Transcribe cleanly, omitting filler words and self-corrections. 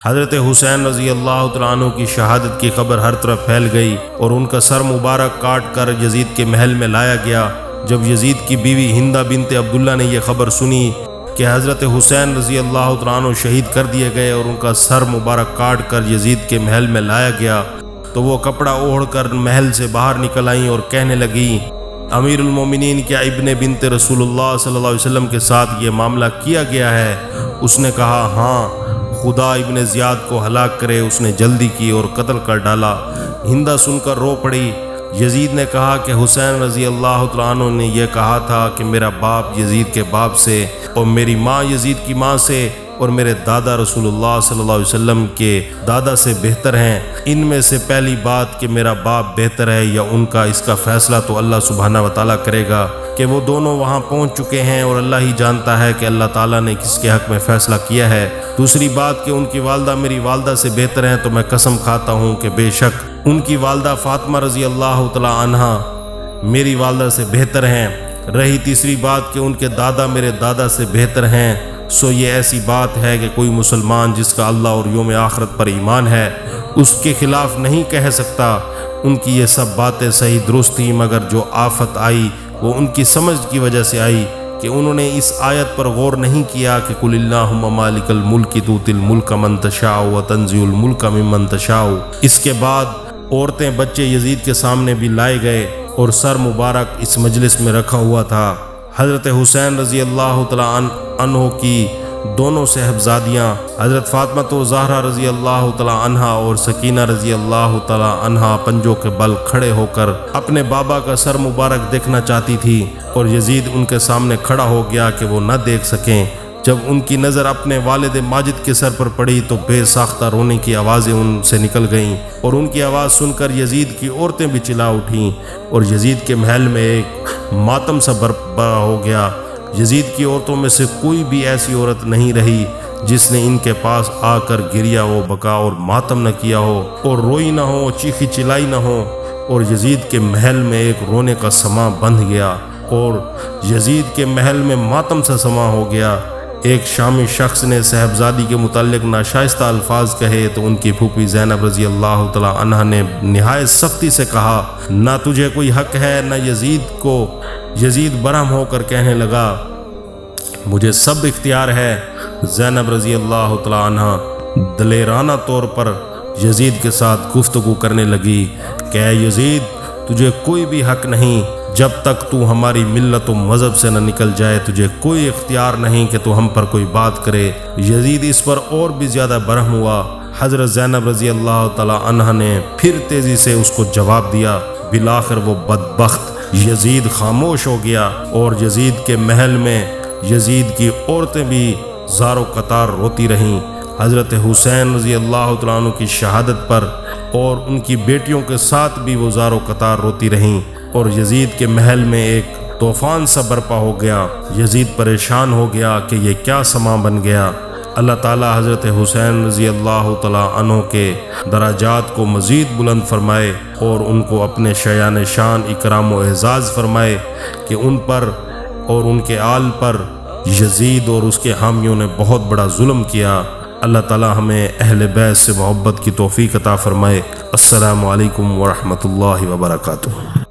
حضرت حسین رضی اللہ تعالیٰ عنہ کی شہادت کی خبر ہر طرف پھیل گئی اور ان کا سر مبارک کاٹ کر یزید کے محل میں لایا گیا۔ جب یزید کی بیوی ہندہ بنت عبداللہ نے یہ خبر سنی کہ حضرت حسین رضی اللہ تعالیٰ عنہ شہید کر دیے گئے اور ان کا سر مبارک کاٹ کر یزید کے محل میں لایا گیا، تو وہ کپڑا اوڑھ کر محل سے باہر نکل آئیں اور کہنے لگیں، امیر المومنین، کیا ابن بنت رسول اللہ صلی اللہ علیہ وسلم کے ساتھ یہ معاملہ کیا گیا ہے؟ اس نے کہا، ہاں، خدا ابن زیاد کو ہلاک کرے، اس نے جلدی کی اور قتل کر ڈالا۔ ہندہ سن کر رو پڑی۔ یزید نے کہا کہ حسین رضی اللہ تعالیٰ عنہ نے یہ کہا تھا کہ میرا باپ یزید کے باپ سے اور میری ماں یزید کی ماں سے اور میرے دادا رسول اللہ صلی اللہ علیہ وسلم کے دادا سے بہتر ہیں۔ ان میں سے پہلی بات کہ میرا باپ بہتر ہے یا ان کا، اس کا فیصلہ تو اللہ سبحانہ و تعالیٰ کرے گا کہ وہ دونوں وہاں پہنچ چکے ہیں اور اللہ ہی جانتا ہے کہ اللہ تعالیٰ نے کس کے حق میں فیصلہ کیا ہے۔ دوسری بات کہ ان کی والدہ میری والدہ سے بہتر ہیں، تو میں قسم کھاتا ہوں کہ بے شک ان کی والدہ فاطمہ رضی اللہ تعالیٰ عنہا میری والدہ سے بہتر ہیں۔ رہی تیسری بات کہ ان کے دادا میرے دادا سے بہتر ہیں، سو یہ ایسی بات ہے کہ کوئی مسلمان جس کا اللہ اور یوم آخرت پر ایمان ہے اس کے خلاف نہیں کہہ سکتا۔ ان کی یہ سب باتیں صحیح درست تھیں، مگر جو آفت آئی وہ ان کی سمجھ کی وجہ سے آئی کہ انہوں نے اس آیت پر غور نہیں کیا کہ قل اللہم مالک الملک تؤتی الملک من تشاء وتنزع الملک ممن تشاء۔ اس کے بعد عورتیں بچے یزید کے سامنے بھی لائے گئے اور سر مبارک اس مجلس میں رکھا ہوا تھا۔ حضرت حسین رضی اللہ تعالیٰ عنہ کی دونوں صاحبزادیاں حضرت فاطمہ زہرا رضی اللہ تعالیٰ عنہا اور سکینہ رضی اللہ تعالیٰ عنہا پنجوں کے بل کھڑے ہو کر اپنے بابا کا سر مبارک دیکھنا چاہتی تھی، اور یزید ان کے سامنے کھڑا ہو گیا کہ وہ نہ دیکھ سکیں۔ جب ان کی نظر اپنے والد ماجد کے سر پر پڑی تو بے ساختہ رونے کی آوازیں ان سے نکل گئیں، اور ان کی آواز سن کر یزید کی عورتیں بھی چلا اٹھیں، اور یزید کے محل میں ایک ماتم سا برپا ہو گیا۔ یزید کی عورتوں میں سے کوئی بھی ایسی عورت نہیں رہی جس نے ان کے پاس آ کر گریا ہو، بکا اور ماتم نہ کیا ہو، اور روئی نہ ہو، چیخی چلائی نہ ہو، اور یزید کے محل میں ایک رونے کا سماں بندھ گیا، اور یزید کے محل میں ماتم سا سماں ہو گیا۔ ایک شامی شخص نے صاحبزادی کے متعلق ناشائستہ الفاظ کہے تو ان کی پھوپھی زینب رضی اللہ تعالیٰ عنہا نے نہایت سختی سے کہا، نہ تجھے کوئی حق ہے نہ یزید کو۔ یزید برہم ہو کر کہنے لگا، مجھے سب اختیار ہے۔ زینب رضی اللہ تعالیٰ عنہا دلیرانہ طور پر یزید کے ساتھ گفتگو کرنے لگی کہ اے یزید، تجھے کوئی بھی حق نہیں، جب تک تو ہماری ملت و مذہب سے نہ نکل جائے تجھے کوئی اختیار نہیں کہ تو ہم پر کوئی بات کرے۔ یزید اس پر اور بھی زیادہ برہم ہوا۔ حضرت زینب رضی اللہ تعالیٰ عنہا نے پھر تیزی سے اس کو جواب دیا۔ بالآخر وہ بدبخت یزید خاموش ہو گیا، اور یزید کے محل میں یزید کی عورتیں بھی زار و قطار روتی رہیں۔ حضرت حسین رضی اللہ تعالیٰ عنہ کی شہادت پر اور ان کی بیٹیوں کے ساتھ بھی وہ زار و قطار روتی رہیں، اور یزید کے محل میں ایک طوفان سا برپا ہو گیا۔ یزید پریشان ہو گیا کہ یہ کیا سماں بن گیا۔ اللہ تعالیٰ حضرت حسین رضی اللہ تعالیٰ عنہ کے درجات کو مزید بلند فرمائے اور ان کو اپنے شایان شان اکرام و اعزاز فرمائے کہ ان پر اور ان کے آل پر یزید اور اس کے حامیوں نے بہت بڑا ظلم کیا۔ اللہ تعالیٰ ہمیں اہل بیت سے محبت کی توفیق عطا فرمائے۔ السلام علیکم ورحمۃ اللہ وبرکاتہ۔